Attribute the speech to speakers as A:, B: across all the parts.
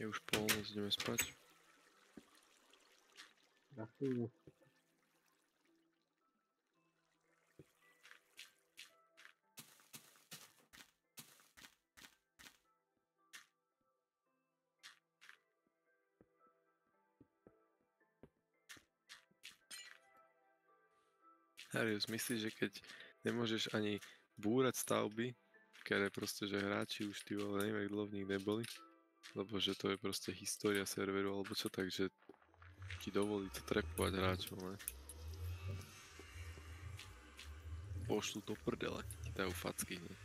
A: Je už polnoc, ideme spať.
B: Na chvíľu.
A: Harius, myslíš, že keď nemôžeš ani búrať stavby, ktoré proste, že hráči už ty vole neviem, dlho v nich neboli, lebo že to je proste história serveru alebo čo, takže ti dovolí to trepovať hráčov, ne? Pošlu do prdele, ti dajú facky, ne?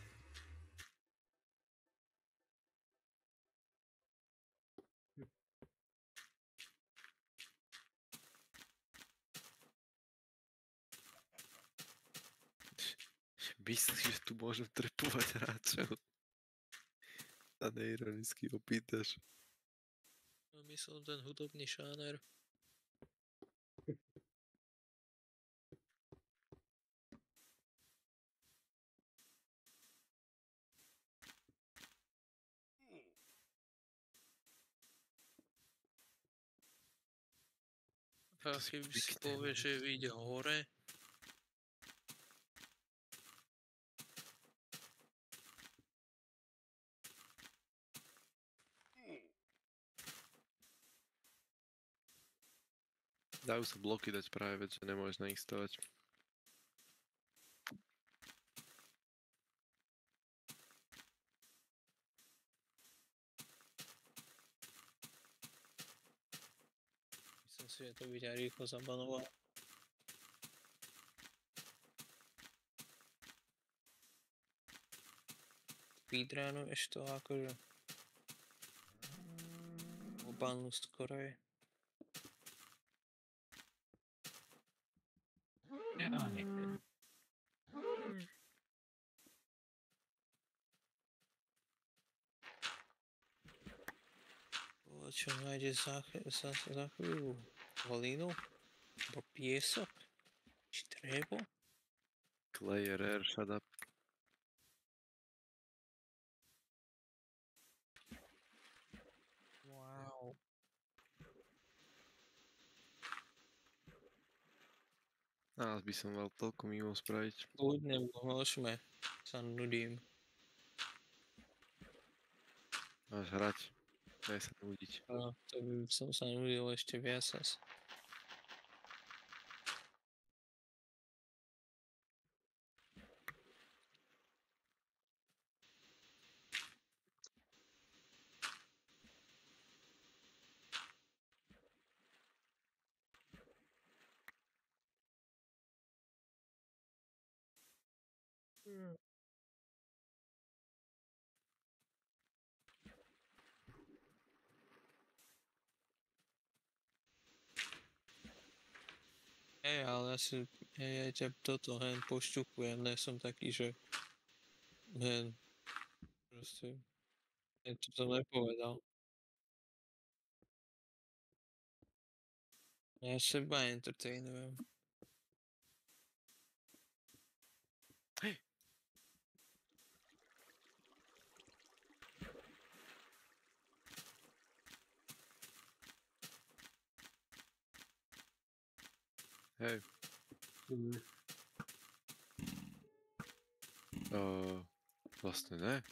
A: Myslíš, že tu môžem trepovať hráčov? A neironicky opýtaš.
C: No, myslím ten hudobný šáner. A keby si povie, že vyjde hore,
A: Dajú sa bloky dať práve, veď, že nemôžeš na nich stavať.
C: myslím si, že to by ťa rýchlo zabanoval. Speedrunuješ to akože obanu skorej. Čo nájdeš za chvíľu? Hlinu? Alebo piesok? Či drevo?
A: Clay, rare, shut up.
C: Wow.
A: Nás by som mal toľko mimo spraviť.
C: Kľudne môžeme. Sa nudím.
A: Máš hrať. Daj sa nudiť.
C: A to by som sa nudil ešte viac asi. Hej, ale ja ťa toto hen pošťukujem, ne som taký, že hen, proste, to som nepovedal. Ja seba entertainujem.
A: Hej.
B: Mhm.
A: Vlastne ne.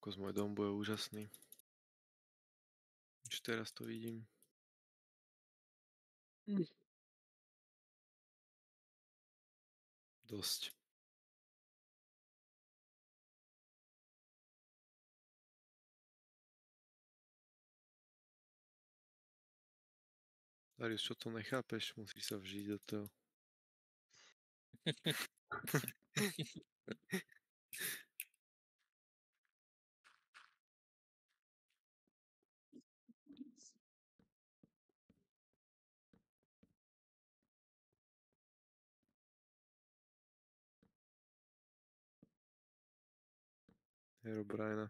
A: Kokos, môj dom bude úžasný. Už teraz to vidím. Dosť. Darius, čo to nechápeš? Musíš sa vžiť do toho. Hero Briana.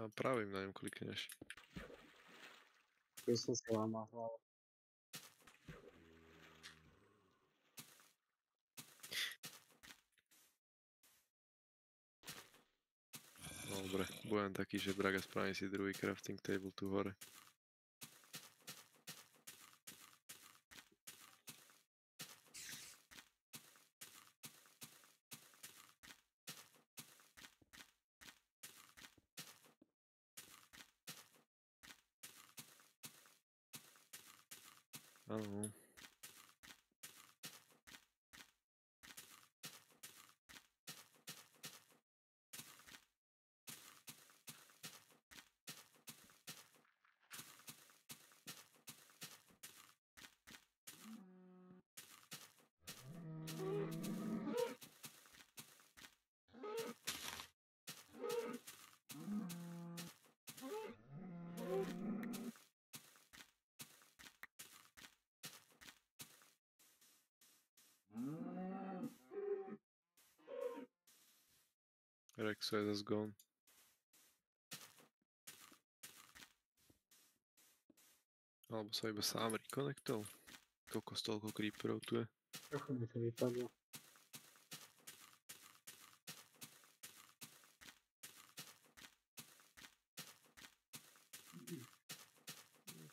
A: A pravým na ňom klikneš.
B: Keď som si lámal hlavu.
A: No dobre, budem taký, že Braga spravím si druhý crafting table tu hore. Áno. Rexo je zase gone. Alebo sa iba sám rekonektol. Koľko toľko creeperov tu je.
B: Trochu mi to vypadlo.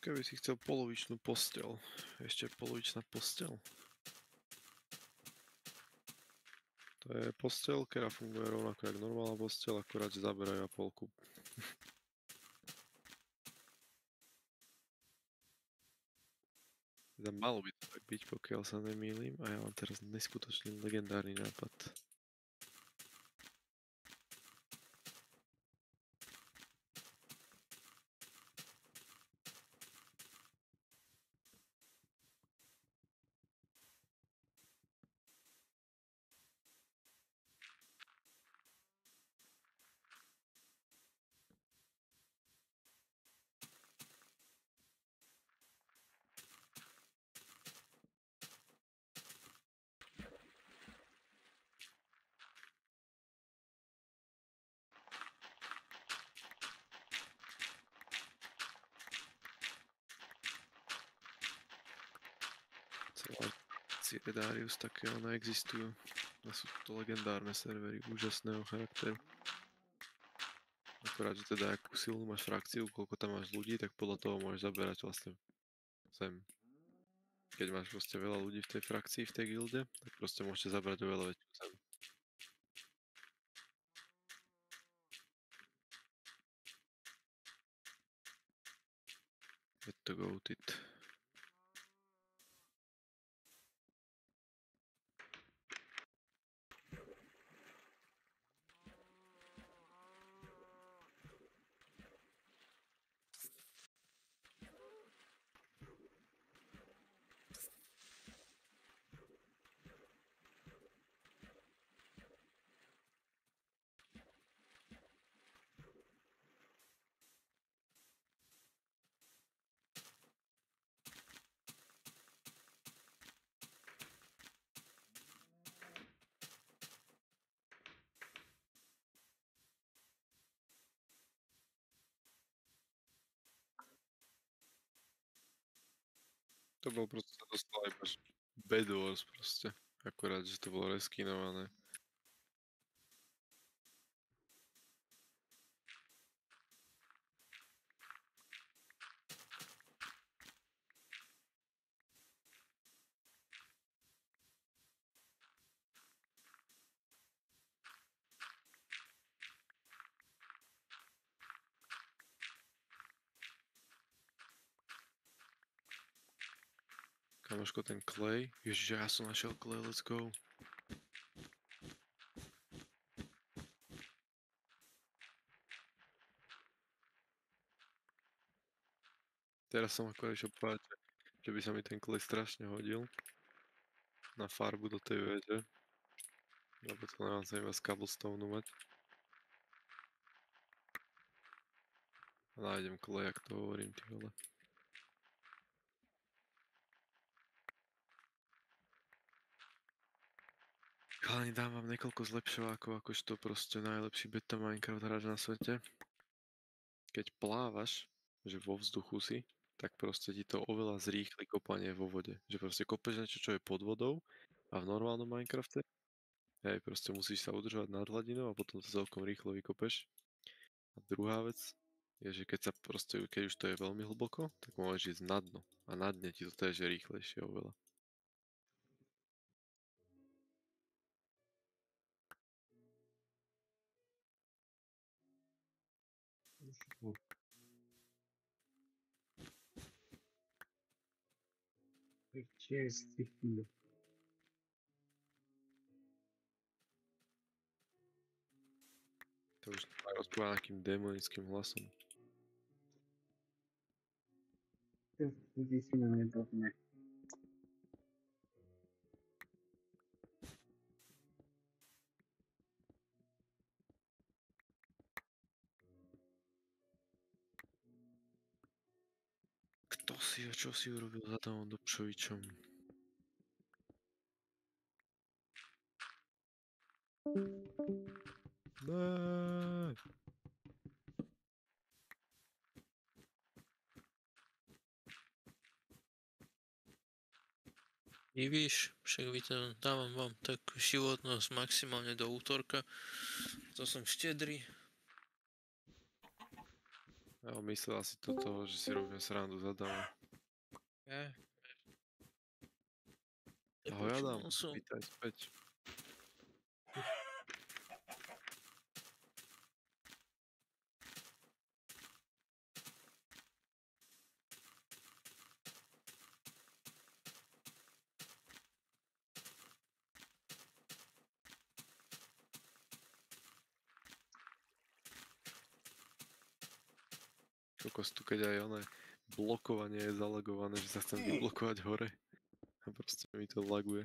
A: Keby si chcel polovičnú posteľ. Ešte polovičná posteľ. To je posteľ, ktorá funguje rovnako jak normálna posteľ, akurát že zaberajú a polku. Teda malo by to tak byť, pokiaľ sa nemýlim, a ja mám teraz neskutočný legendárny nápad. Celé Darius také ono existujú. A sú to legendárne servery úžasného charakteru. Akorát, že teda akú silnú máš frakciu, koľko tam máš ľudí, tak podľa toho môžeš zaberať vlastne zem. Keď máš proste veľa ľudí v tej frakcii, v tej gilde, tak proste môžete zabrať oveľa väčšiu zem. Je to goated. To bol proste doslova iba Bed Wars proste. Akorát, že to bolo reskinované. Kamoško, ten klej. Ježiš, ja som našiel klej, let's go. Teraz som akorát išiel povedať, že by sa mi ten klej strašne hodil na farbu do tej veže. Lebo to nemám sa iba z cobblestone mať. A nájdem klej, ak to hovorím, ty vole. Chalani, dám vám niekoľko zlepšovákov, akože to proste najlepší beta Minecraft hráč na svete. Keď plávaš, že vo vzduchu si, tak proste ti to oveľa zrýchli kopanie vo vode. Že proste kopeš niečo, čo je pod vodou a v normálnom Minecrafte, hej, proste musíš sa udržovať nad hladinou a potom to celkom rýchlo vykopeš. A druhá vec je, že keď už to je veľmi hlboko, tak môžeš ísť na dno. A na dne ti to je rýchlejšie oveľa.
B: Čerstvý.
A: To už rozpráva nejakým démonickým hlasom.
B: Ľudí si na nebavne.
A: Kto si a čo si urobil za Adamom Dobšovičom? Ne.
C: Divíš, však dávam vám takú životnosť maximálne do útorka. To som štedrý.
A: Ja myslel si to toho, že si robím srandu za Adama. Ahoj Adam,
C: Nepočúval som.
A: vítaj späť. Kokos tu keď aj oné blokovanie je zalagované, že sa chcem vyblokovať hore. A proste mi to laguje.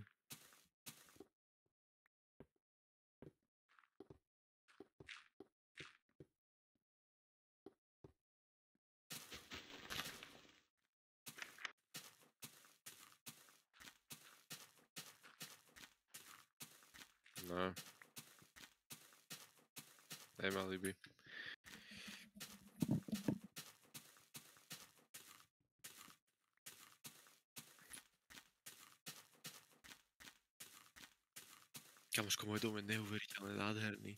A: No. Nemali by. Kamoško, môj dom je neuveriteľne nádherný.